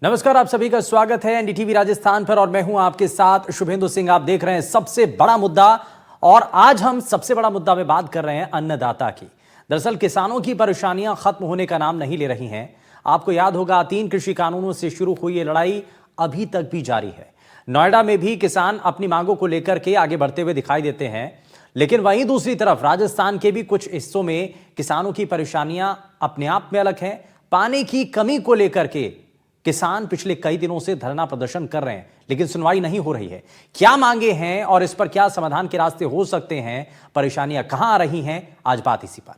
नमस्कार, आप सभी का स्वागत है एनडीटीवी राजस्थान पर और मैं हूं आपके साथ शुभेंदु सिंह। आप देख रहे हैं सबसे बड़ा मुद्दा और आज हम सबसे बड़ा मुद्दा में बात कर रहे हैं अन्नदाता की। दरअसल किसानों की परेशानियां खत्म होने का नाम नहीं ले रही हैं। आपको याद होगा 3 कृषि कानूनों से शुरू हुई ये लड़ाई अभी तक भी जारी है। नोएडा में भी किसान अपनी मांगों को लेकर के आगे बढ़ते हुए दिखाई देते हैं, लेकिन वहीं दूसरी तरफ राजस्थान के भी कुछ हिस्सों में किसानों की परेशानियां अपने आप में अलग हैं। पानी की कमी को लेकर के किसान पिछले कई दिनों से धरना प्रदर्शन कर रहे हैं, लेकिन सुनवाई नहीं हो रही है। क्या मांगे हैं और इस पर क्या समाधान के रास्ते हो सकते हैं, परेशानियां कहां आ रही हैं, आज बात इसी पर।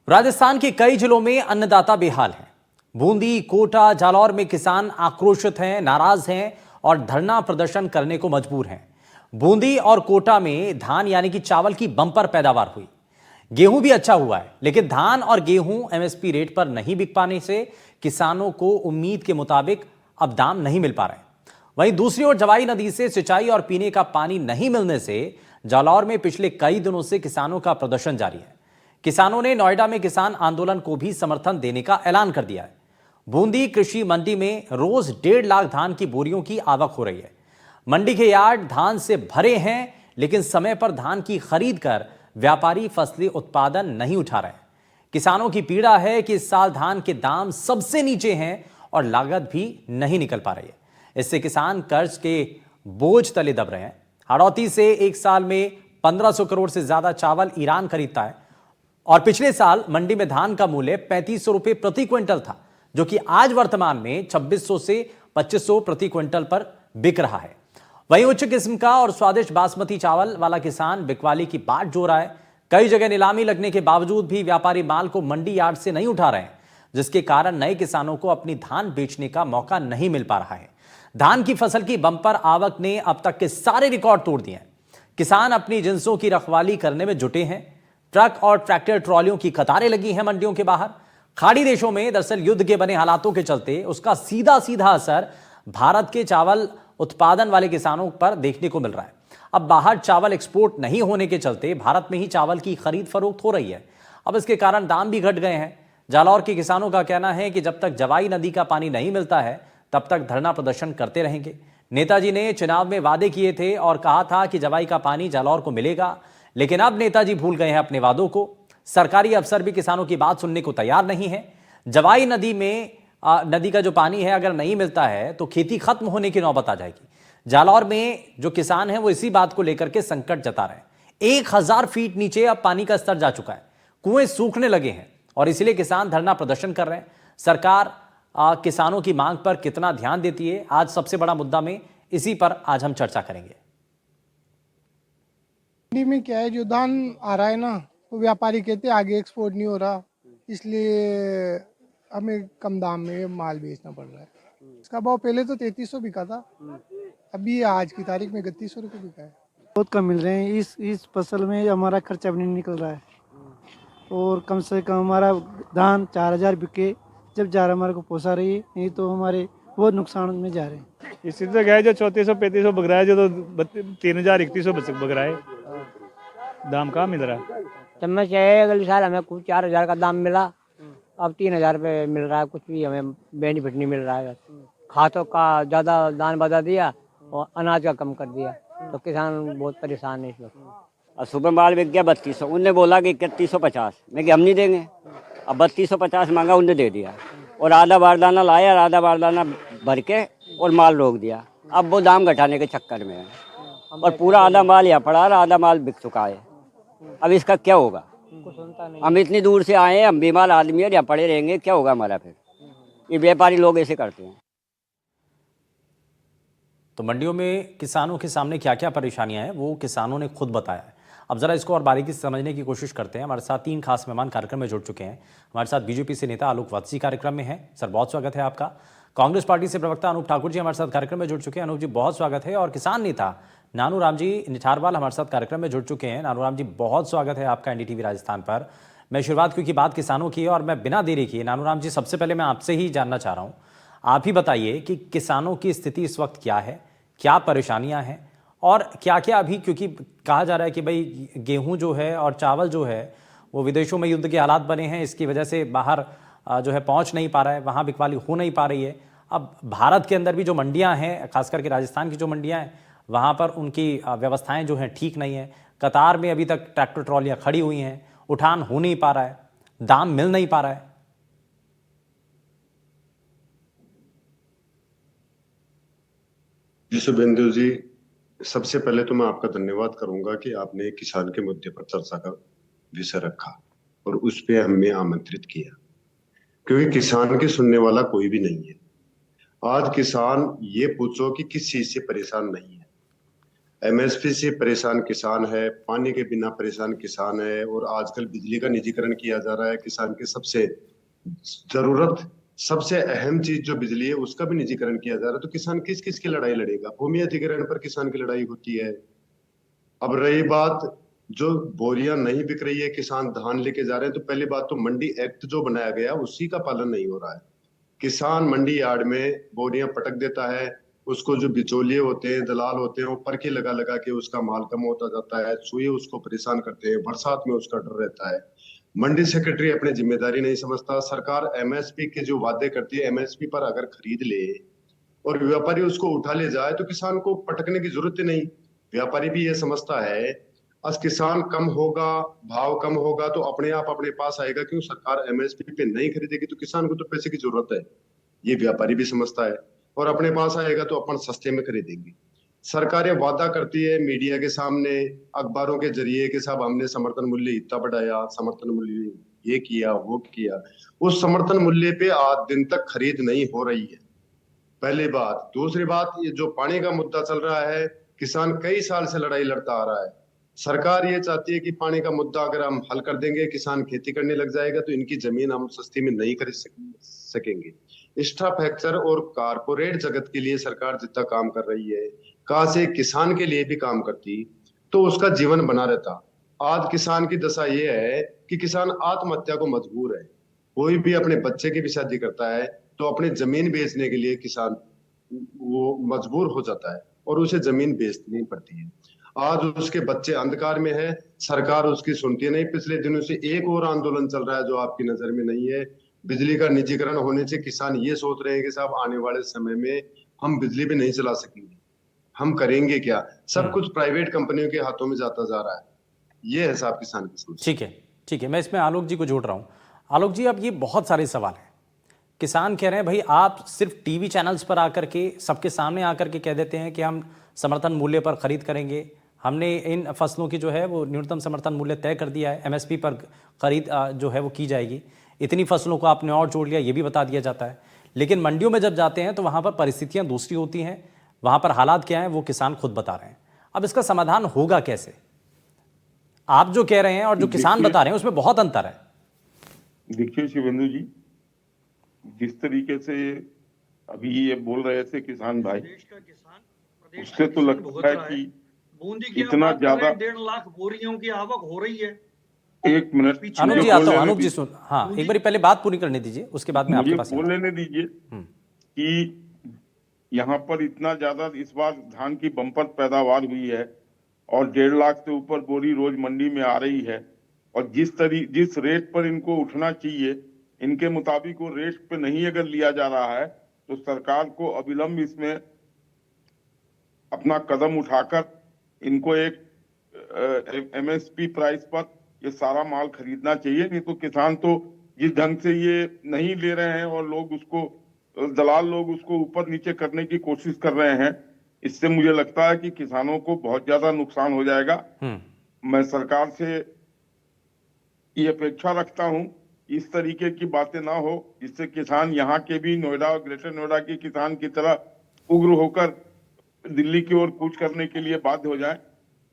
राजस्थान के कई जिलों में अन्नदाता बेहाल हैं। बूंदी, कोटा, जालौर में किसान आक्रोशित हैं, नाराज हैं और धरना प्रदर्शन करने को मजबूर हैं। बूंदी और कोटा में धान यानी कि चावल की बंपर पैदावार हुई। गेहूं भी अच्छा हुआ है, लेकिन धान और गेहूं एमएसपी रेट पर नहीं बिक पाने से किसानों को उम्मीद के मुताबिक अब दाम नहीं मिल पा रहे। वहीं दूसरी ओर जवाई नदी से सिंचाई और पीने का पानी नहीं मिलने से जालौर में पिछले कई दिनों से किसानों का प्रदर्शन जारी है। किसानों ने नोएडा में किसान आंदोलन को भी समर्थन देने का ऐलान कर दिया है। बूंदी कृषि मंडी में रोज 1.5 लाख धान की बोरियों की आवक हो रही है। मंडी के यार्ड धान से भरे हैं, लेकिन समय पर धान की खरीद कर व्यापारी फसली उत्पादन नहीं उठा रहे हैं। किसानों की पीड़ा है कि इस साल धान के दाम सबसे नीचे हैं और लागत भी नहीं निकल पा रही है। इससे किसान कर्ज के बोझ तले दब रहे हैं। हाड़ौती से एक साल में 1500 करोड़ से ज्यादा चावल ईरान खरीदता है और पिछले साल मंडी में धान का मूल्य 3500 रुपए प्रति क्विंटल था, जो कि आज वर्तमान में 2600 से 2500 प्रति क्विंटल पर बिक रहा है। वहीं उच्च किस्म का और स्वादिष्ट बासमती चावल वाला किसान बिकवाली की बाट जो रहा है। कई जगह नीलामी लगने के बावजूद भी व्यापारी माल को मंडी यार्ड से नहीं उठा रहे हैं, जिसके कारण नए किसानों को अपनी धान बेचने का मौका नहीं मिल पा रहा है। धान की फसल की बंपर आवक ने अब तक के सारे रिकॉर्ड तोड़ दिए हैं। किसान अपनी जिंसों की रखवाली करने में जुटे हैं। ट्रक और ट्रैक्टर ट्रॉलियों की कतारें लगी हैं मंडियों के बाहर। खाड़ी देशों में दरअसल युद्ध के बने हालातों के चलते उसका सीधा सीधा असर भारत के चावल उत्पादन वाले किसानों पर देखने को मिल रहा है। अब बाहर चावल एक्सपोर्ट नहीं होने के चलते भारत में ही चावल की खरीद फरोख्त हो रही है। अब इसके कारण दाम भी घट गए हैं। जालौर के किसानों का कहना है कि जब तक जवाई नदी का पानी नहीं मिलता है, तब तक धरना प्रदर्शन करते रहेंगे। नेताजी ने चुनाव में वादे किए थे और कहा था कि जवाई का पानी जालौर को मिलेगा, लेकिन अब नेताजी भूल गए हैं अपने वादों को। सरकारी अफसर भी किसानों की बात सुनने को तैयार नहीं है। जवाई नदी का जो पानी है अगर नहीं मिलता है तो खेती खत्म होने की नौबत आ जाएगी। जालौर में जो किसान हैं वो इसी बात को लेकर के संकट जता रहे हैं। 1000 फीट नीचे अब पानी का स्तर जा चुका है, कुएं सूखने लगे हैं और इसलिए किसान धरना प्रदर्शन कर रहे हैं। सरकार किसानों की मांग पर कितना ध्यान देती है, आज सबसे बड़ा मुद्दा में इसी पर आज हम चर्चा करेंगे। मंडी में क्या है, जो धान आ रहा है ना, तो व्यापारी कहते हैं आगे एक्सपोर्ट नहीं हो रहा, इसलिए हमें कम दाम में माल बेचना पड़ रहा है। इसका भाव पहले तो 3300 बिका था, अभी आज की तारीख में 3100 रुपये बिका है। बहुत कम मिल रहे हैं। इस फसल में हमारा खर्चा भी नहीं निकल रहा है और कम से कम हमारा धान 4000 बिके, जब जा रहा हमारे को पोसा रही है, नहीं तो हमारे बहुत नुकसान में जा रहे हैं। इसी तो गए जो 3400-3500 बग रहा है, जो तो 3000-3100 बग रहा है। दाम कहाँ मिल रहा है? जब मैं चाहे अगले साल हमें कुछ 4000 का दाम मिला, अब 3000 रुपये मिल रहा है। कुछ भी हमें बेनिफिट नहीं मिल रहा है। खातों का ज़्यादा दान बढ़ा दिया और अनाज का कम कर दिया, तो किसान बहुत परेशान है इस वक्त। और सुबह माल बिक गया 3200, उनने बोला कि 3150, मैं कि हम नहीं देंगे। अब 3250 मांगा, उनने दे दिया और आधा बारदाना लाया, आधा बारदाना भर के और माल रोक दिया। अब वो दाम घटाने के चक्कर में है और पूरा आधा माल यहाँ पड़ा रहा, आधा माल बिक चुका है। अब इसका क्या होगा? हम इतनी दूर से आए हैं, हम बीमार आदमी है, यहाँ पड़े रहेंगे, क्या होगा हमारा? फिर ये व्यापारी लोग ऐसे करते हैं। तो मंडियों में किसानों के सामने क्या क्या परेशानियां हैं वो किसानों ने खुद बताया है। अब जरा इसको और बारीकी से समझने की कोशिश करते हैं। हमारे साथ 3 खास मेहमान कार्यक्रम में जुड़ चुके हैं। हमारे साथ बीजेपी से नेता आलोक वात्सी कार्यक्रम में है, सर बहुत स्वागत है आपका। कांग्रेस पार्टी से प्रवक्ता अनूप ठाकुर जी हमारे साथ कार्यक्रम में जुड़ चुके हैं, अनूप जी बहुत स्वागत है। और किसान नेता नानू राम जी निठारवाल हमारे साथ कार्यक्रम में जुड़ चुके हैं। नानू राम जी बहुत स्वागत है आपका एनडीटीवी राजस्थान पर। मैं शुरुआत क्योंकि बात किसानों की है और मैं बिना देरी किए नानू राम जी सबसे पहले मैं आपसे ही जानना चाह रहा हूँ, आप ही बताइए कि किसानों की स्थिति इस वक्त क्या है, क्या परेशानियां हैं और क्या क्या अभी, क्योंकि कहा जा रहा है कि भाई गेहूं जो है और चावल जो है वो विदेशों में युद्ध के हालात बने हैं, इसकी वजह से बाहर जो है पहुंच नहीं पा रहा है, वहां बिकवाली हो नहीं पा रही है। अब भारत के अंदर भी जो मंडियां हैं, खास करके राजस्थान की जो मंडियां हैं, वहां पर उनकी व्यवस्थाएं जो हैं ठीक नहीं है। कतार में अभी तक ट्रैक्टर ट्रॉलियां खड़ी हुई हैं, उठान हो नहीं पा रहा है, दाम मिल नहीं पा रहा है। जी शुभेंदु जी, सबसे पहले तो मैं आपका धन्यवाद करूंगा कि आपने किसान के मुद्दे पर चर्चा का विषय रखा और उस पे हमें आमंत्रित किया, क्योंकि किसान की सुनने वाला कोई भी नहीं है। आज किसान ये पूछो कि किस चीज से परेशान नहीं है। एमएसपी से परेशान किसान है, पानी के बिना परेशान किसान है, और आजकल बिजली का निजीकरण किया जा रहा है। किसान की सबसे जरूरत, सबसे अहम चीज जो बिजली है, उसका भी निजीकरण किया जा रहा है। तो किसान किस किस की लड़ाई लड़ेगा? भूमि अधिग्रहण पर किसान की लड़ाई होती है। अब रही बात जो बोरियां नहीं बिक रही है, किसान धान लेके जा रहे हैं, तो पहली बात तो मंडी एक्ट जो बनाया गया उसी का पालन नहीं हो रहा है। किसान मंडी यार्ड में बोरियां पटक देता है, उसको जो बिचौलिए होते हैं, दलाल होते हैं, वो पर्ची लगा लगा के उसका माल कम होता जाता है। चूहे उसको परेशान करते हैं, बरसात में उसका डर रहता है। मंडी सेक्रेटरी अपनी जिम्मेदारी नहीं समझता। सरकार एमएसपी के जो वादे करती है, एमएसपी पर अगर खरीद ले और व्यापारी उसको उठा ले जाए तो किसान को पटकने की जरूरत ही नहीं। व्यापारी भी ये समझता है आज किसान कम होगा, भाव कम होगा तो अपने आप अपने पास आएगा। क्यों? सरकार एमएसपी पे नहीं खरीदेगी तो किसान को तो पैसे की जरूरत है, ये व्यापारी भी समझता है, और अपने पास आएगा तो अपन सस्ते में खरीदेंगे। सरकारें वादा करती है मीडिया के सामने, अखबारों के जरिए कि साहब हमने समर्थन मूल्य इतना बढ़ाया, समर्थन मूल्य ये किया वो किया। उस समर्थन मूल्य पे आज दिन तक खरीद नहीं हो रही है, पहली बात। दूसरी बात, ये जो पानी का मुद्दा चल रहा है, किसान कई साल से लड़ाई लड़ता आ रहा है। सरकार ये चाहती है कि पानी का मुद्दा अगर हम हल कर देंगे, किसान खेती करने लग जाएगा, तो इनकी जमीन हम सस्ती में नहीं खरीद सकेंगे। इंफ्रास्ट्रक्चर और कारपोरेट जगत के लिए सरकार जितना काम कर रही है, कहां से किसान के लिए भी काम करती तो उसका जीवन बना रहता। आज किसान की दशा ये है कि किसान आत्महत्या को मजबूर है। कोई भी अपने बच्चे की भी शादी करता है तो अपने जमीन बेचने के लिए किसान वो मजबूर हो जाता है और उसे जमीन बेचनी पड़ती है। आज उसके बच्चे अंधकार में है, सरकार उसकी सुनती नहीं। पिछले दिनों से एक और आंदोलन चल रहा है जो आपकी नजर में नहीं है। बिजली का निजीकरण होने से किसान ये सोच रहे हैं कि साहब आने वाले समय में हम बिजली भी नहीं चला सकेंगे, हम करेंगे क्या? सब कुछ प्राइवेट कंपनियों के हाथों में जाता जा रहा है। ये है साहब किसान की समस्या। ठीक है, ठीक है, मैं इसमें आलोक जी को जोड़ रहा हूँ। आलोक जी, अब ये बहुत सारे सवाल हैं। किसान कह रहे हैं भाई आप सिर्फ टीवी चैनल्स पर आकर के सबके सामने आकर के कह देते हैं कि हम समर्थन मूल्य पर खरीद करेंगे, हमने इन फसलों की जो है वो न्यूनतम समर्थन मूल्य तय कर दिया है, एमएसपी पर खरीद जो है वो की जाएगी, इतनी फसलों को आपने और जोड़ लिया, ये भी बता दिया जाता है। लेकिन मंडियों में जब जाते हैं तो वहाँ पर परिस्थितियाँ दूसरी होती हैं, वहाँ पर हालात क्या हैं वो किसान खुद बता रहे हैं। अब इसका समाधान होगा कैसे? आप जो कह रहे हैं और जो किसान बता रहे हैं उसमें बहुत अंतर है। देखिए शिवेंदु जी, जिस तरीके से अभी ये बोल रहे थे किसान भाई, उससे तो लगता है कि बूंदी की इतना ज्यादा 1.5 लाख बोरियों की आवक हो रही है। एक मिनट अनूप जी आता हूं। अनूप जी सुन, हाँ एक बार पहले बात पूरी करने दीजिए, उसके बाद में आपके पास बोल लेने दीजिए कि यहाँ पर इतना ज्यादा इस बार धान की बम्पर पैदावार हुई है और 1.5 लाख से ऊपर बोरी रोज मंडी में आ रही है, और जिस रेट पर इनको उठना चाहिए इनके मुताबिक वो रेट पे नहीं अगर लिया जा रहा है तो सरकार को अविलंब इसमें अपना कदम उठाकर इनको एक एमएसपी प्राइस पर ये सारा माल खरीदना चाहिए। नहीं तो किसान तो जिस ढंग से ये नहीं ले रहे हैं और लोग उसको दलाल लोग उसको ऊपर नीचे करने की कोशिश कर रहे हैं, इससे मुझे लगता है कि किसानों को बहुत ज्यादा नुकसान हो जाएगा। मैं सरकार से ये अपेक्षा रखता हूं इस तरीके की बातें ना हो जिससे किसान यहाँ के भी, नोएडा और ग्रेटर नोएडा के किसान की तरह उग्र होकर दिल्ली की ओर कूच करने के लिए बाध्य हो जाए।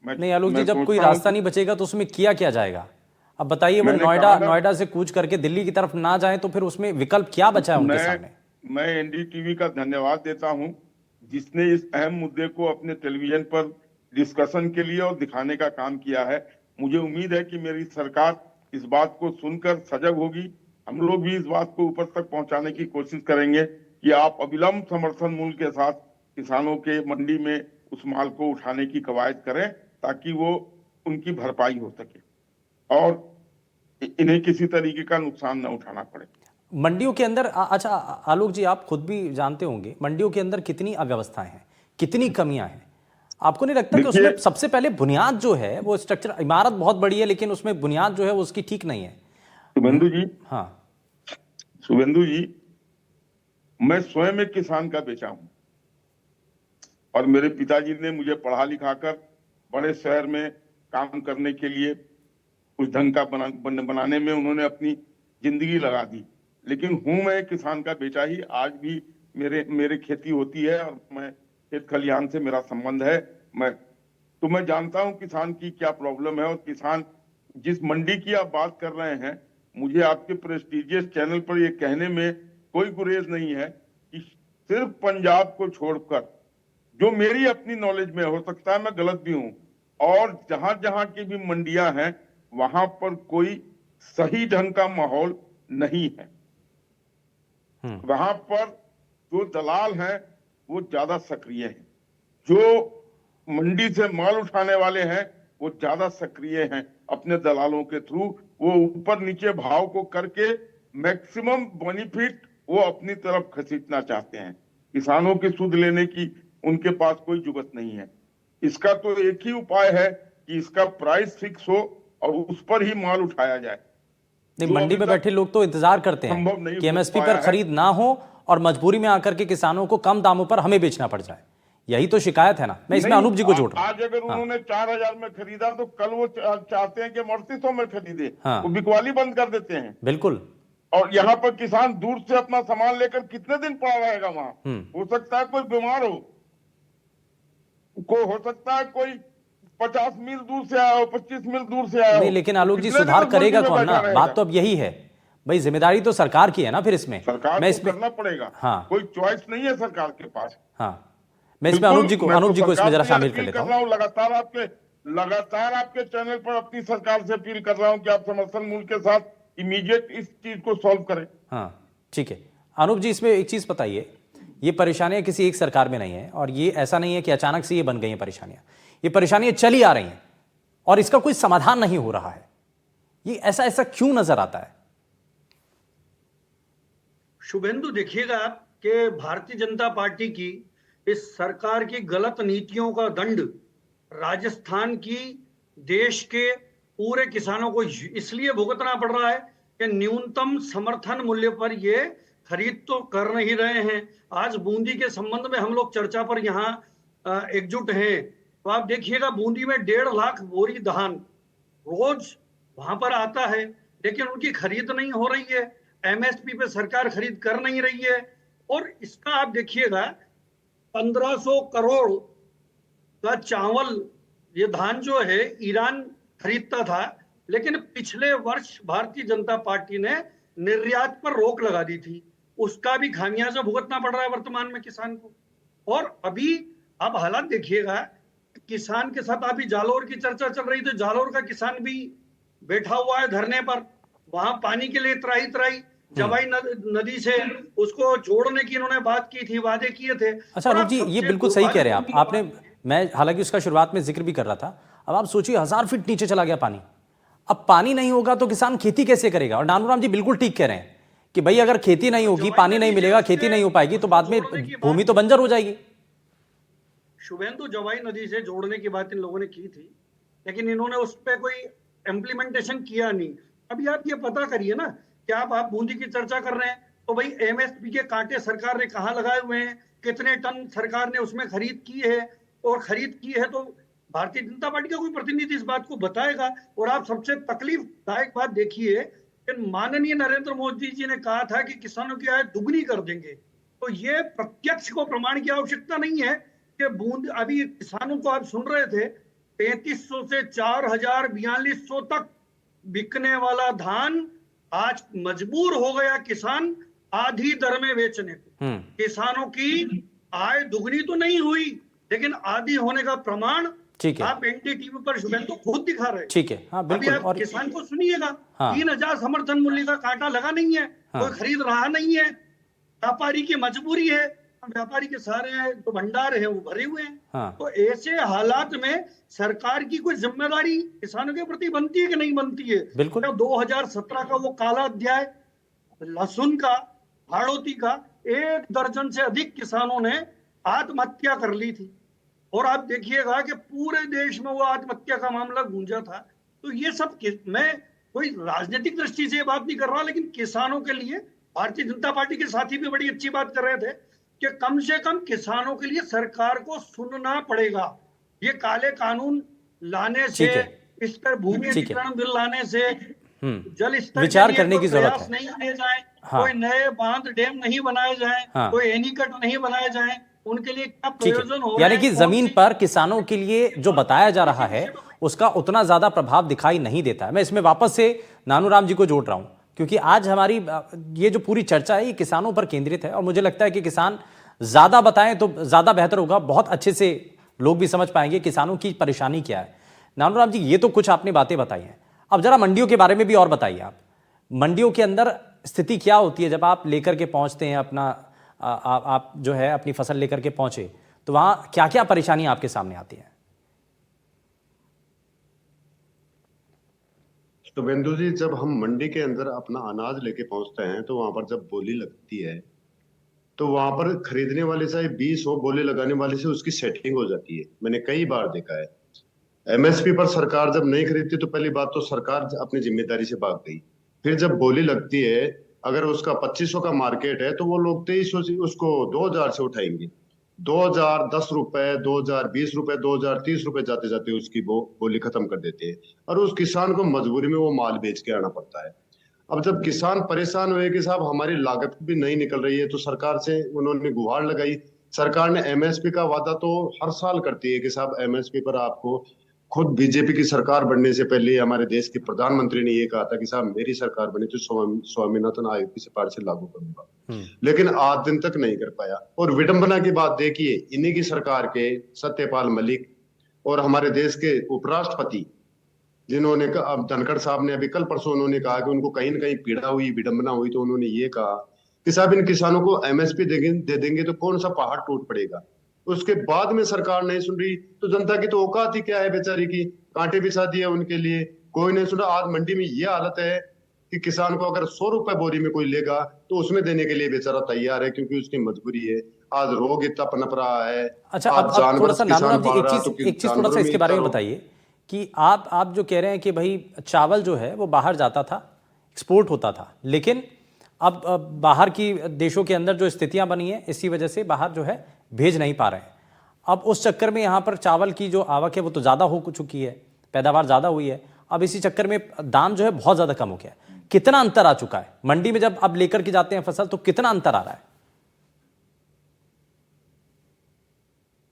नहीं आलोक जी, जब कोई रास्ता नहीं बचेगा तो उसमें किया क्या जाएगा? अब बताइए, वो नोएडा से कूच करके दिल्ली की तरफ ना जाए तो फिर उसमें विकल्प क्या बचा है उनके सामने? मैं एनडीटीवी का धन्यवाद देता हूं जिसने इस अहम मुद्दे को अपने टेलीविजन पर डिस्कशन के लिए और दिखाने का काम किया है। मुझे उम्मीद है कि मेरी सरकार इस बात को सुनकर सजग होगी। हम लोग भी इस बात को ऊपर तक पहुंचाने की कोशिश करेंगे कि आप अविलंब समर्थन मूल्य के साथ किसानों के मंडी में उस माल को उठाने की कवायद करें ताकि वो उनकी भरपाई हो सके और इन्हें किसी तरीके का नुकसान न उठाना पड़े। मंडियों के अंदर अच्छा आलोक जी, आप खुद भी जानते होंगे मंडियों के अंदर कितनी अव्यवस्थाएं हैं, कितनी कमियां हैं। आपको नहीं लगता कि उसमें सबसे पहले बुनियाद जो है वो स्ट्रक्चर, इमारत बहुत बड़ी है लेकिन उसमें बुनियाद जो है वो उसकी ठीक नहीं है? शुभेंदु जी, हाँ शुभेंदु जी, मैं स्वयं एक किसान का बेटा हूं और मेरे पिताजी ने मुझे पढ़ा लिखा कर बड़े शहर में काम करने के लिए उस ढंग का बनाने में उन्होंने अपनी जिंदगी लगा दी। लेकिन हूं मैं एक किसान का बेटा ही। आज भी मेरे खेती होती है और मैं खेत खलिहान से मेरा संबंध है। मैं जानता हूं किसान की क्या प्रॉब्लम है। और किसान, जिस मंडी की आप बात कर रहे हैं, मुझे आपके प्रेस्टिजियस चैनल पर ये कहने में कोई गुरेज नहीं है कि सिर्फ पंजाब को छोड़कर, जो मेरी अपनी नॉलेज में, हो सकता है मैं गलत भी हूं, और जहां जहां की भी मंडियां हैं वहां पर कोई सही ढंग का माहौल नहीं है। वहां पर जो दलाल हैं वो ज्यादा सक्रिय हैं, जो मंडी से माल उठाने वाले हैं वो ज्यादा सक्रिय हैं। अपने दलालों के थ्रू वो ऊपर नीचे भाव को करके मैक्सिमम बेनिफिट वो अपनी तरफ खसीटना चाहते हैं। किसानों की सुध लेने की उनके पास कोई जुगत नहीं है। इसका तो एक ही उपाय है कि इसका प्राइस फिक्स हो और उस पर ही माल उठाया जाए। नहीं, मंडी में बैठे लोग तो इंतजार करते हैं कि एमएसपी पर खरीद ना हो और मजबूरी में आकर के किसानों को कम दामों पर हमें बेचना पड़ जाए। यही तो शिकायत है ना। मैं इसमें अनूप जी को जोड़ रहा हूं। आज अगर उन्होंने 4000 में खरीदा तो कल वो चाहते हैं कि 3800 में खरीदे। हाँ। वो बिकवाली बंद कर देते हैं। बिल्कुल। और यहाँ पर किसान दूर से अपना सामान लेकर कितने दिन पड़ा रहेगा वहां? हो सकता है कोई बीमार हो सकता है कोई 50 मील दूर से आया हो, 25 मील दूर से आया हो। नहीं, लेकिन आलोक जी, सुधार करेगा कौन ना? बात तो अब यही है भाई, जिम्मेदारी तो सरकार की है ना। फिर इसमें सरकार को करना पड़ेगा। हाँ, कोई चॉइस नहीं है सरकार के पास। हाँ, मैं इसमें अनूप जी को इसमें जरा शामिल कर लेता हूं। लगातार आपके चैनल पर अपनी सरकार से अपील कर रहा हूं कि आप समर्थन मूल्य के साथ इमीडिएट इस चीज को सॉल्व करें। हाँ, ठीक है। अनूप जी, इसमें एक चीज बताइए, ये परेशानियां किसी एक सरकार में नहीं है और ये ऐसा नहीं है कि अचानक से ये बन गई हैं परेशानियां। ये परेशानियां चली आ रही हैं और इसका कोई समाधान नहीं हो रहा है। ये ऐसा क्यों नजर आता है? शुभेंदु, देखिएगा कि भारतीय जनता पार्टी की इस सरकार की गलत नीतियों का दंड राजस्थान की, देश के पूरे किसानों को इसलिए भुगतना पड़ रहा है कि न्यूनतम समर्थन मूल्य पर ये खरीद तो कर नहीं रहे हैं। आज बूंदी के संबंध में हम लोग चर्चा पर यहाँ एकजुट हैं, तो आप देखिएगा बूंदी में 1.5 लाख बोरी धान रोज वहां पर आता है, लेकिन उनकी खरीद नहीं हो रही है। एमएसपी पे सरकार खरीद कर नहीं रही है। और इसका आप देखिएगा 1500 करोड़ का चावल, ये धान जो है ईरान खरीदता था, लेकिन पिछले वर्ष भारतीय जनता पार्टी ने निर्यात पर रोक लगा दी थी। उसका भी खामियाजा भुगतना पड़ रहा है वर्तमान में किसान को। और अभी आप हालात देखिएगा, किसान के साथ अभी जालौर की चर्चा चल रही, तो जालौर का किसान भी बैठा हुआ है धरने पर। वहां पानी के लिए त्राही जवाई नदी से उसको जोड़ने की इन्होंने बात की थी, वादे किए थे। अच्छा अनूप जी, ये बिल्कुल सही कह रहे हैं आपने। मैं हालांकि उसका शुरुआत में जिक्र भी कर रहा था। अब आप सोचिए 1000 फीट नीचे चला गया पानी। अब पानी नहीं होगा तो किसान खेती कैसे करेगा? और नानूराम जी बिल्कुल ठीक कह रहे हैं कि भाई अगर खेती नहीं होगी, पानी नहीं मिलेगा, खेती नहीं हो पाएगी तो बाद में भूमि तो बंजर हो जाएगी। शुभेंदु, जवाई नदी से जोड़ने की बात इन लोगों ने की थी, लेकिन इन्होंने उस पर कोई इम्प्लीमेंटेशन किया नहीं। अभी आप ये पता करिए ना कि आप बूंदी की चर्चा कर रहे हैं, तो भाई एमएसपी के कांटे सरकार ने कहाँ लगाए हुए हैं, कितने टन सरकार ने उसमें खरीद की है, और खरीद की है तो भारतीय जनता पार्टी का कोई प्रतिनिधि इस बात को बताएगा। और आप सबसे तकलीफदायक बात देखिए कि माननीय नरेंद्र मोदी जी ने कहा था कि किसानों की आय दुगनी कर देंगे, तो ये प्रत्यक्ष को प्रमाण की आवश्यकता नहीं है कि बूंद, अभी किसानों को आप सुन रहे थे 3300 से 4000-4200 तक बिकने वाला धान आज मजबूर हो गया किसान आधी दर में बेचने को। किसानों की आय दुगनी तो नहीं हुई, लेकिन आधी होने का प्रमाण ठीक है, आप एनडीटीवी पर शुभेंदु तो खुद दिखा रहे हैं। ठीक है, हाँ बिल्कुल। अभी आप और किसान को सुनिएगा, हाँ। 3000 समर्थन मूल्य का कांटा लगा नहीं है, हाँ। कोई खरीद रहा नहीं है, व्यापारी की मजबूरी है। व्यापारी के सारे जो भंडार हैं वो भरे हुए हैं। हाँ। तो ऐसे हालात में सरकार की कोई जिम्मेदारी किसानों के प्रति बनती है कि नहीं बनती है? बिल्कुल। तो 2017 का वो काला अध्याय लहसुन का, हाड़ौती का, 1 दर्जन से अधिक किसानों ने आत्महत्या कर ली थी। और आप देखिएगा कि पूरे देश में वो आत्महत्या का मामला गूंजा था। तो ये सब मैं कोई राजनीतिक दृष्टि से ये बात नहीं कर रहा, लेकिन किसानों के लिए भारतीय जनता पार्टी के साथी भी बड़ी अच्छी बात कर रहे थे कि कम से कम किसानों के लिए सरकार को सुनना पड़ेगा। ये काले कानून लाने से, ठीक है। इस पर भूमि ठीक है। अधिग्रहण बिल लाने से, जल स्तर विचार के लिए करने कोई की जरूरत प्रयास है। नहीं किए जाए, हाँ। कोई नए बांध डैम नहीं बनाए जाए, हाँ। कोई एनीकट नहीं बनाए जाए, उनके लिए क्या ठीक प्रयोजन हो है, रहे यानी हैं, कि कौन जमीन सी- पर किसानों के लिए जो बताया जा रहा है उसका उतना ज्यादा प्रभाव दिखाई नहीं देता है। मैं इसमें वापस से नानूराम जी को जोड़ रहा हूं, क्योंकि आज हमारी ये जो पूरी चर्चा है ये किसानों पर केंद्रित है, और मुझे लगता है कि किसान ज्यादा बताएं तो ज्यादा बेहतर होगा। बहुत अच्छे से लोग भी समझ पाएंगे किसानों की परेशानी क्या है। नानूराम जी, ये तो कुछ आपने बातें बताई हैं, अब जरा मंडियों के बारे में भी और बताइए। आप मंडियों के अंदर स्थिति क्या होती है जब आप लेकर के पहुंचते हैं अपना आप जो है अपनी फसल लेकर के पहुंचे, तो वहां क्या क्या परेशानी आपके सामने आती है? तो बिंदु जी, जब हम मंडी के अंदर अपना अनाज लेके पहुंचते हैं तो वहां पर जब बोली लगती है तो वहां पर खरीदने वाले चाहे 20 हो, बोली लगाने वाले से उसकी सेटिंग हो जाती है। मैंने कई बार देखा है। एमएसपी पर सरकार जब नहीं खरीदती तो पहली बात तो सरकार अपनी जिम्मेदारी से भाग गई। फिर जब बोली लगती है, अगर उसका 2500 का मार्केट है तो वो लोग 2300 से उसको 2000 से उठाएंगे। 2010 रुपए, 2020 रुपए, 2030 रुपए जाते जाते उसकी बोली खत्म कर देते हैं, और उस किसान को मजबूरी में वो माल बेच के आना पड़ता है। अब जब किसान परेशान हुए कि साहब हमारी लागत भी नहीं निकल रही है, तो सरकार से उन्होंने गुहार लगाई। सरकार ने एमएसपी का वादा तो हर साल करती है कि साहब एमएसपी पर आपको, खुद बीजेपी की सरकार बनने से पहले हमारे देश के प्रधानमंत्री ने ये कहा था कि साहब मेरी सरकार बनी तो स्वामीनाथन आयोग की सिफारिश से लागू करूंगा, लेकिन आज दिन तक नहीं कर पाया। और विडंबना की बात देखिए, इन्हीं की सरकार के सत्यपाल मलिक और हमारे देश के उपराष्ट्रपति, जिन्होंने अब धनखड़ साहब ने अभी कल परसों उन्होंने कहा कि उनको कहीं ना कहीं पीड़ा हुई, विडंबना हुई, तो उन्होंने ये कहा कि साहब इन किसानों को एमएसपी दे देंगे तो कौन सा पहाड़ टूट पड़ेगा। उसके बाद में सरकार नहीं सुन रही तो जनता की तो औकात ही क्या है बेचारी की, कांटे बिछा दिए उनके लिए, कोई नहीं सुना। आज मंडी में ये हालत है कि किसान को अगर 100 रुपए बोरी में कोई लेगा तो उसमें देने के लिए बेचारा तैयार है, क्योंकि उसकी मजबूरी है। आज रोग इतना पनप रहा है। अच्छा, आज अब जानवर थोड़ा सा किसान नानूराम जी पाल एक रहा चीज तो थोड़ा सा जानवरों इसके बारे में इतना बताइए कि आप जो कह रहे हैं कि भाई चावल जो है वो बाहर जाता था, एक्सपोर्ट होता था, लेकिन अब बाहर की देशों के अंदर जो स्थितियां बनी हैं इसी वजह से बाहर जो है भेज नहीं पा रहे हैं। अब उस चक्कर में यहाँ पर चावल की जो आवक है वो तो ज़्यादा हो चुकी है, पैदावार ज़्यादा हुई है, अब इसी चक्कर में दाम जो है बहुत ज़्यादा कम हो गया है। कितना अंतर आ चुका है मंडी में जब अब लेकर के जाते हैं फसल, तो कितना अंतर आ रहा है?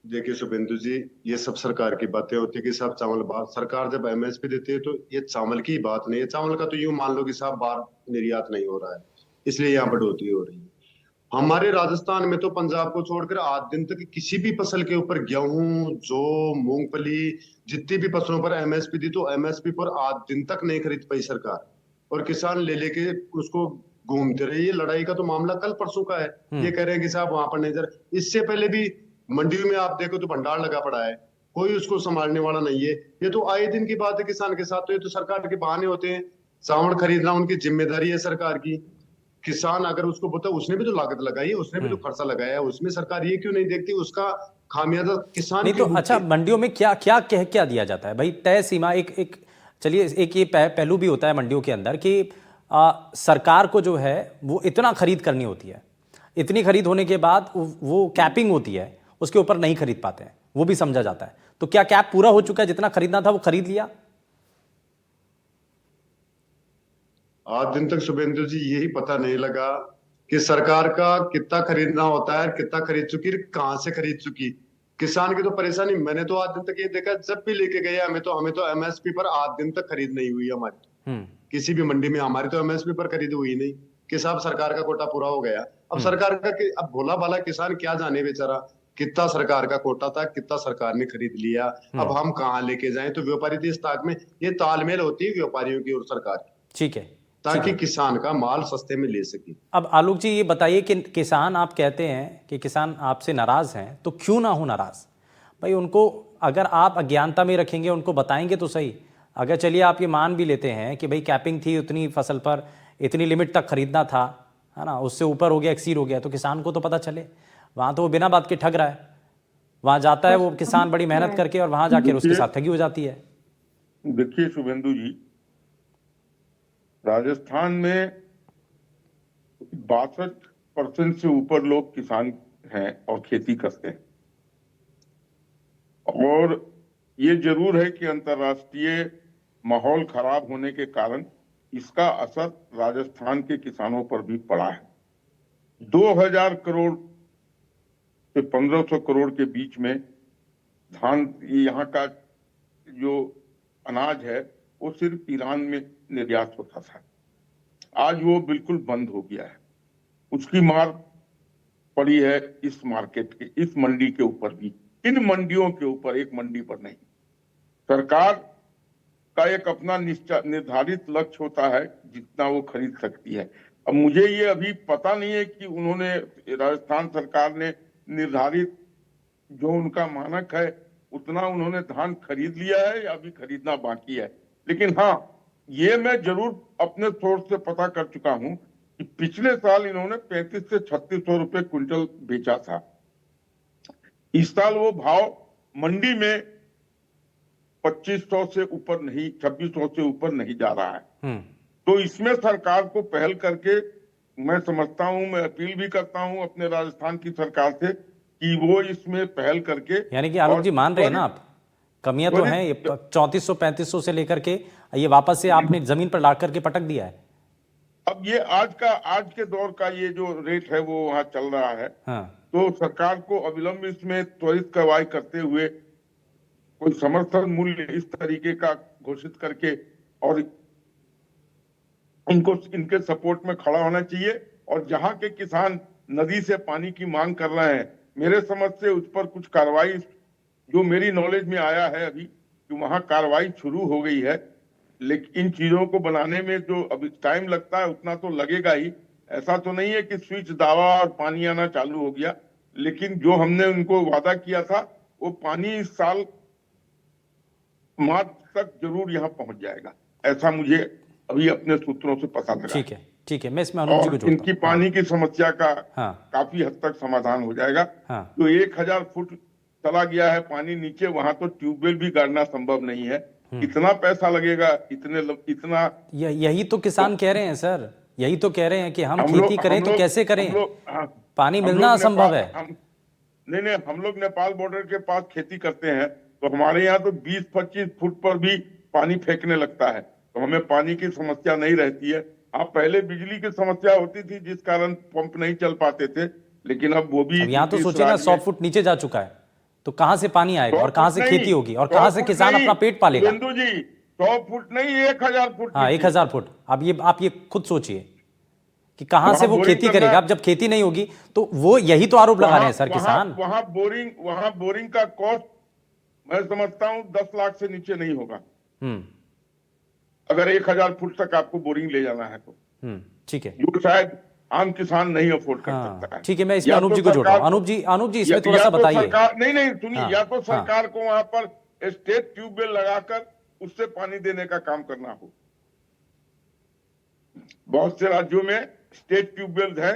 देखिए शुभेंदु जी, ये सब सरकार की बातें होती है कि साहब चावल बाहर, सरकार जब एमएसपी देती है तो ये चावल की बात नहीं है। चावल का तो यूं मान लो कि साहब बाहर निर्यात नहीं हो रहा है, इसलिए यहाँ बढ़ोतरी हो रही है। हमारे राजस्थान में तो पंजाब को छोड़कर आज दिन तक किसी भी फसल के ऊपर गेहूं, जौ, मूंगफली, जितनी भी फसलों पर एमएसपी दी तो एमएसपी पर आज दिन तक नहीं खरीद पाई सरकार, और किसान ले लेके उसको घूमते रहे। ये लड़ाई का तो मामला कल परसों का है। ये कह रहे हैं कि साहब वहां पर नहीं जा रहा। इससे पहले भी मंडियों में आप देखो तो भंडार लगा पड़ा है, कोई उसको संभालने वाला नहीं है। ये तो आए दिन की बात है किसान के साथ, तो ये तो सरकार के बहाने होते हैं। चावल खरीदना उनकी जिम्मेदारी है सरकार की। किसान अगर उसको बोलता, उसने भी तो लागत लगाई है, उसने भी तो खर्चा लगाया है, उसमें सरकार ये क्यों नहीं देखती? उसका खामियाजा किसान नहीं तो अच्छा, मंडियों में क्या क्या कह क्या दिया जाता है भाई? तय सीमा एक चलिए, एक ये पहलू भी होता है मंडियों के अंदर कि सरकार को जो है वो इतना खरीद करनी होती है, इतनी खरीद होने के बाद वो कैपिंग होती है, उसके ऊपर नहीं खरीद पाते हैं, वो भी समझा जाता है। तो क्या कैप पूरा हो चुका है, जितना खरीदना था वो खरीद लिया? आज दिन तक शुभेंदु जी यही पता नहीं लगा कि सरकार का कितना खरीदना होता है, कितना खरीद चुकी, कहां से खरीद चुकी। किसान की तो परेशानी, मैंने तो आज दिन तक ये देखा, जब भी लेके गए हमें तो एमएसपी पर आज दिन तक खरीद नहीं हुई हमारी। किसी भी मंडी में हमारी तो एमएसपी पर खरीद हुई नहीं कि साहब सरकार का कोटा पूरा हो गया। अब सरकार का अब भोला भाला किसान क्या जाने बेचारा कितना सरकार का कोटा था, कितना सरकार ने खरीद लिया, अब हम कहाँ लेके जाएं। तो व्यापारी देश ताक में ये तालमेल होती है व्यापारियों की और सरकार की। ठीक है, ताकि किसान का माल सस्ते में ले सके। अब आलोक जी ये बताइए कि किसान, आप कहते हैं कि किसान आपसे नाराज हैं, तो क्यों ना हो नाराज भाई? उनको अगर आप अज्ञानता में रखेंगे, उनको बताएंगे तो सही। अगर चलिए आप ये मान भी लेते हैं कि भाई कैपिंग थी, उतनी फसल पर इतनी लिमिट तक खरीदना था, है ना, उससे ऊपर हो गया, एक्सीड हो गया, तो किसान को तो पता चले। वहाँ तो वो बिना बात के ठग रहा है, वहाँ जाता है वो किसान बड़ी मेहनत करके और वहाँ जाकर उसके साथ ठगी हो जाती है। देखिए शुभेंदु जी, राजस्थान में 62% से ऊपर लोग किसान हैं और खेती करते हैं। और ये जरूर है कि अंतर्राष्ट्रीय माहौल खराब होने के कारण इसका असर राजस्थान के किसानों पर भी पड़ा है। 2000 करोड़ से 1500 करोड़ के बीच में धान, यहाँ का जो अनाज है वो सिर्फ ईरान में निर्यात होता था। आज वो बिल्कुल बंद हो गया है। उसकी मार पड़ी है इस मार्केट के, इस मंडी के ऊपर भी, इन मंडियों के ऊपर, एक मंडी पर नहीं। सरकार का एक अपना निर्धारित लक्ष्य होता है जितना वो खरीद सकती है। अब मुझे ये अभी पता नहीं है कि उन्होंने, राजस्थान सरकार ने निर्धारित जो उनका मानक है उतना उन्होंने धान खरीद लिया है या अभी खरीदना बाकी है। लेकिन हाँ, ये मैं जरूर अपने सोर्स से पता कर चुका हूं कि पिछले साल इन्होंने 35 से 3600 रुपए क्विंटल बेचा था। इस साल वो भाव मंडी में 2500 से ऊपर नहीं, 2600 से ऊपर नहीं जा रहा है। तो इसमें सरकार को पहल करके, मैं समझता हूं, मैं अपील भी करता हूं अपने राजस्थान की सरकार से कि वो इसमें पहल करके, यानी कि आलोक जी मान रहे हैं ना आप, कमियां तो हैं, ये 3400-3500 से लेकर के ये वापस से आपने जमीन पर ला करके पटक दिया है। अब ये आज के दौर का ये जो रेट है वो वहां चल रहा है। हाँ। तो सरकार को अविलंब इसमें त्वरित कार्रवाई करते हुए कोई समर्थन मूल्य इस तरीके का घोषित करके और इनको, इनके सपोर्ट में खड़ा होना चाहिए। और जहां के किसान नदी से पानी की मांग कर रहे हैं, मेरे समझ से उस पर कुछ कार्रवाई, जो मेरी नॉलेज में आया है अभी, कि वहां कार्रवाई शुरू हो गई है। लेकिन इन चीजों को बनाने में जो अभी टाइम लगता है उतना तो लगेगा ही। ऐसा तो नहीं है कि स्विच दावा और पानी आना चालू हो गया, लेकिन जो हमने उनको वादा किया था वो पानी इस साल मार्च तक जरूर यहाँ पहुंच जाएगा, ऐसा मुझे अभी अपने सूत्रों से पता लगा। ठीक है, ठीक है, मैं इसमें अनुप जी को जोड़ता हूं। इनकी पानी की समस्या का काफी हद तक समाधान हो जाएगा। तो 1000 फुट चला गया है पानी नीचे, वहां तो ट्यूबवेल भी गाड़ना संभव नहीं है। इतना पैसा लगेगा, इतना यही तो किसान कह रहे हैं सर, यही तो कह रहे हैं कि हम खेती करें तो कैसे करें, पानी मिलना असंभव है। नहीं, हम लोग नेपाल बॉर्डर के पास खेती करते हैं, तो हमारे यहाँ तो 20-25 फुट पर भी पानी फेंकने लगता है, तो हमें पानी की समस्या नहीं रहती है। अब पहले बिजली की समस्या होती थी जिस कारण पंप नहीं चल पाते थे, लेकिन अब वो भी, यहाँ तो सोचिए ना 100 फुट नीचे जा चुका है, तो कहां से पानी आएगा और कहां से खेती होगी और कहां से किसान अपना पेट पालेगा? बिंदु जी 100 फुट नहीं, 1000 फुट। हाँ, 1000 फुट। अब आप ये खुद सोचिए कि कहां से वो खेती करेगा। अब जब खेती नहीं होगी तो वो, यही तो आरोप लगा रहे हैं सर किसान। वहां बोरिंग का कॉस्ट मैं समझता हूं 10 लाख से नीचे नहीं होगा, अगर 1000 फुट तक आपको बोरिंग ले जाना है तो। ठीक है, जो शायद आम किसान नहीं अफोर्ड कर सकता है। ठीक है, मैं इसमें अनूप जी को जोड़ रहा हूं। अनूप जी इसमें थोड़ा सा बताइए। नहीं सुनिए, या तो सरकार को वहां पर स्टेट ट्यूबवेल लगाकर उससे पानी देने का काम करना हो। बहुत से राज्यों में स्टेट ट्यूबवेल है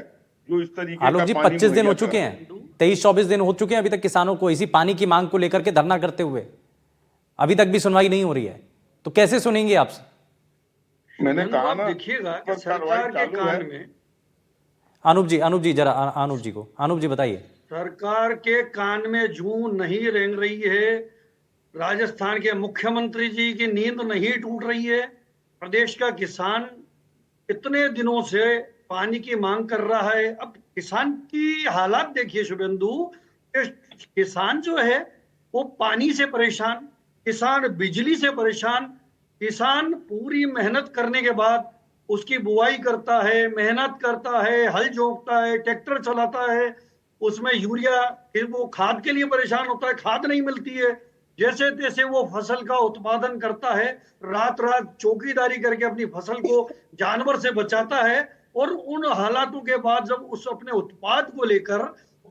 जो इस तरीके का। आलोक जी 25 दिन हो चुके हैं, 23-24 दिन हो चुके हैं अभी तक किसानों को इसी पानी की मांग को लेकर के धरना करते हुए, अभी तक भी सुनवाई नहीं हो रही है, तो कैसे सुनेंगे आपसे? मैंने कहा ना, देखिएगा कि सरकार के कान में, अनूप जी जरा, अनूप जी बताइए। सरकार के कान में जूं नहीं रेंग रही है, राजस्थान के मुख्यमंत्री जी की नींद नहीं टूट रही है। प्रदेश का किसान इतने दिनों से पानी की मांग कर रहा है। अब किसान की हालात देखिए शुभेंदु, किसान जो है वो पानी से परेशान, किसान बिजली से परेशान, किसान पूरी मेहनत करने के बाद उसकी बुआई करता है, मेहनत करता है, हल जोतता है, ट्रैक्टर चलाता है, उसमें यूरिया, फिर वो खाद के लिए परेशान होता है, खाद नहीं मिलती है, जैसे तैसे वो फसल का उत्पादन करता है, रात रात चौकीदारी करके अपनी फसल को जानवर से बचाता है, और उन हालातों के बाद जब उस अपने उत्पाद को लेकर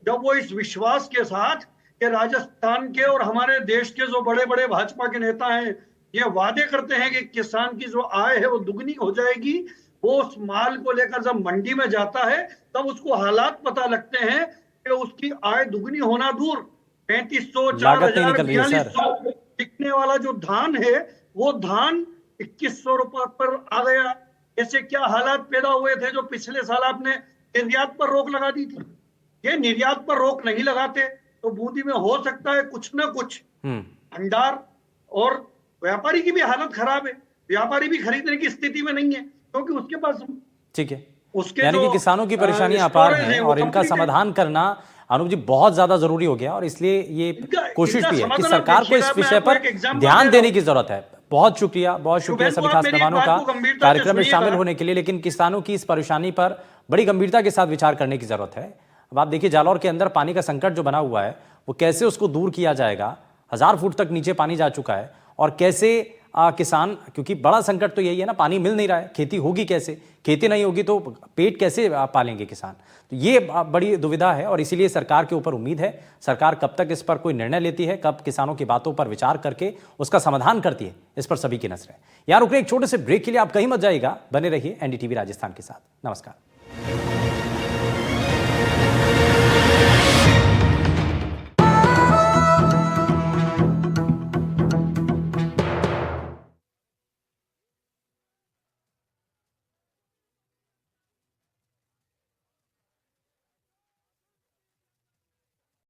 जब वो इस विश्वास के साथ कि राजस्थान के और हमारे देश के जो बड़े बड़े भाजपा के नेता हैं ये वादे करते हैं कि किसान की जो आय है वो दुगनी हो जाएगी, वो उस माल को लेकर जब मंडी में जाता है तब उसको हालात पता लगते हैं कि उसकी आय दुगनी होना दूर 3500 लागत नहीं 4000 निकल रही है, सर। 4200 बिकने वाला जो धान है वो धान 2100 रुपए पर आ गया। ऐसे क्या हालात पैदा हुए थे जो पिछले साल आपने निर्यात पर रोक लगा दी थी। ये निर्यात पर रोक नहीं लगाते तो बूंदी में हो सकता है कुछ ना कुछ भंडार, और व्यापारी की भी हालत खराब है, व्यापारी भी खरीदने की स्थिति में नहीं है क्योंकि उसके पास ठीक है, उसके यानी कि जो, किसानों की परेशानियां अपार स्टोरेज हैं है, वो और इनका complete है। समाधान करना अनूप जी बहुत ज्यादा जरूरी हो गया, और इसलिए ये कोशिश इनका भी है कि समाधान सरकार को इस देखिएगा, मैं विषय आपको पर एक example ध्यान दे रहा देने हूं। की जरूरत है। बहुत शुक्रिया शुभेंदु, सभी आप खास मेरी मेहमानों बात का को गंभीरता से कार्यक्रम में सुनिएगा। शामिल होने के लिए, लेकिन किसानों की इस परेशानी पर बड़ी गंभीरता के साथ विचार करने की जरूरत है। अब आप देखिए जालौर के अंदर पानी का संकट जो बना हुआ है वो कैसे उसको दूर किया जाएगा। 1000 फुट तक नीचे पानी जा चुका है, और कैसे किसान, क्योंकि बड़ा संकट तो यही है ना, पानी मिल नहीं रहा है, खेती होगी कैसे, खेती नहीं होगी तो पेट कैसे पालेंगे किसान। तो ये बड़ी दुविधा है, और इसीलिए सरकार के ऊपर उम्मीद है सरकार कब तक इस पर कोई निर्णय लेती है, कब किसानों की बातों पर विचार करके उसका समाधान करती है, इस पर सभी की नजर है। यार रुक रहे एक छोटे से ब्रेक के लिए, आप कहीं मत जाइएगा, बने रहिए एनडीटीवी राजस्थान के साथ। नमस्कार।